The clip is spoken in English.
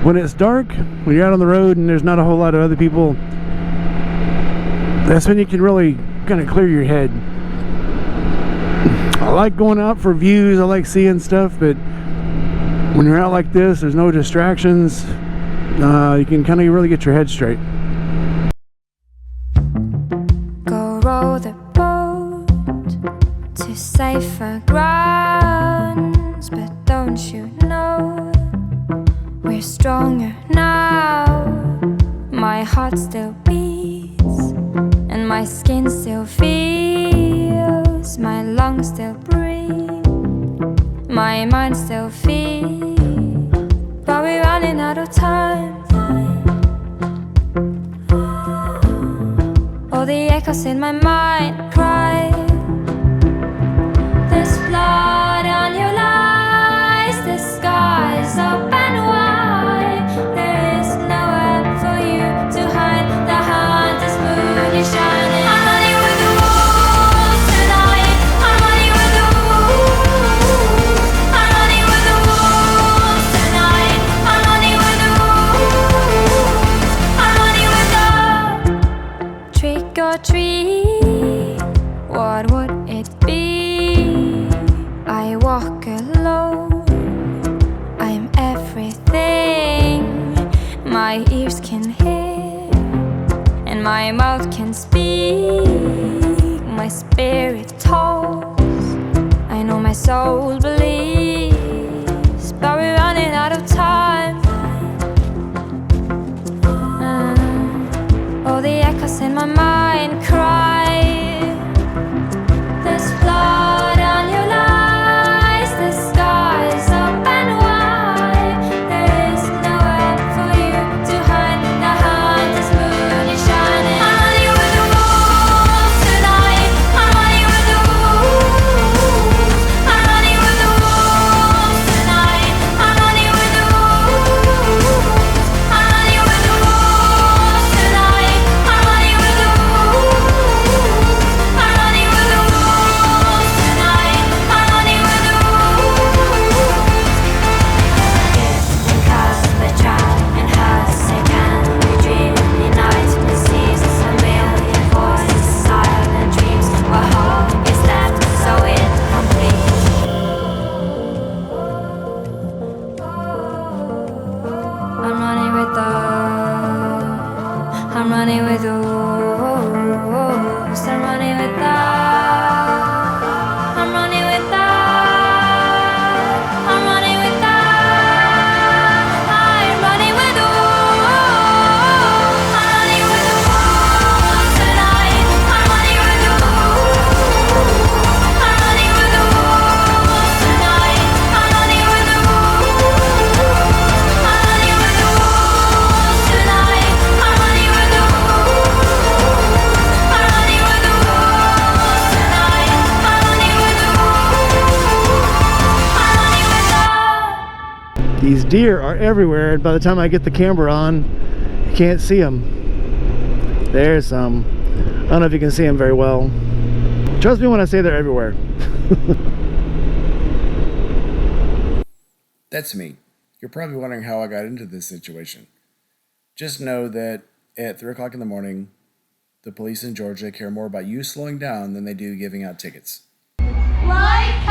When it's dark, when you're out on the road and there's not a whole lot of other people, that's when you can really kind of clear your head. I like going out for views, I like seeing stuff, but when you're out like this, there's no distractions. You can kind of really get your head straight. Go row the boat to safer grounds, but don't you know we're stronger now? My heart still beats and my skin still feels, my lungs still breathe, my mind still feels, but we're running out of time. All the echoes in my mind cry, there's blood on your lies, the sky's open wide, there is nowhere for you to hide, the hunter's moon is shining. I'm running with the wolves tonight, I'm running with the wolves, I'm running with the wolves tonight, I'm running with the wolves, I'm running with the trick or treat, what would it be? I walk alone, I'm everything my ears can hear and my mouth can speak, my spirit talks, I know my soul believes, but we're running out of time. All the echoes in my mind cry, there's blood on your lies, the sky's open wide, there is nowhere for you to hide, the hunter's moon is shining. I'm running with the wolves tonight, I'm running with the wolves, I'm running with the wolves tonight, I'm running with the wolves, I'm running with the wolves tonight, I'm running with the wolves, I'm running with the wolves tonight, I'm running with the wolves. Gift and cast the child and has a can we dream in night with seasons, a million voices, silent dreams, what hope is left so incomplete. I'm running with the, I'm running with the wolves, I'm running with the, I'm running with the, I'm running with the, I'm running with the wolves, I'm running with the wolves tonight, I'm running with the wolves, I'm running with the wolves tonight, I'm running with the wolves, I'm running with the wolves tonight, I'm running with the wolves, I'm running with the wolves tonight, I'm running with the wolves, I'm running with the. These deer are everywhere, and by the time I get the camera on, you can't see them. There's some. I don't know if you can see them very well. Trust me when I say they're everywhere. That's me. You're probably wondering how I got into this situation. Just know that at 3 o'clock in the morning, the police in Georgia care more about you slowing down than they do giving out tickets. Like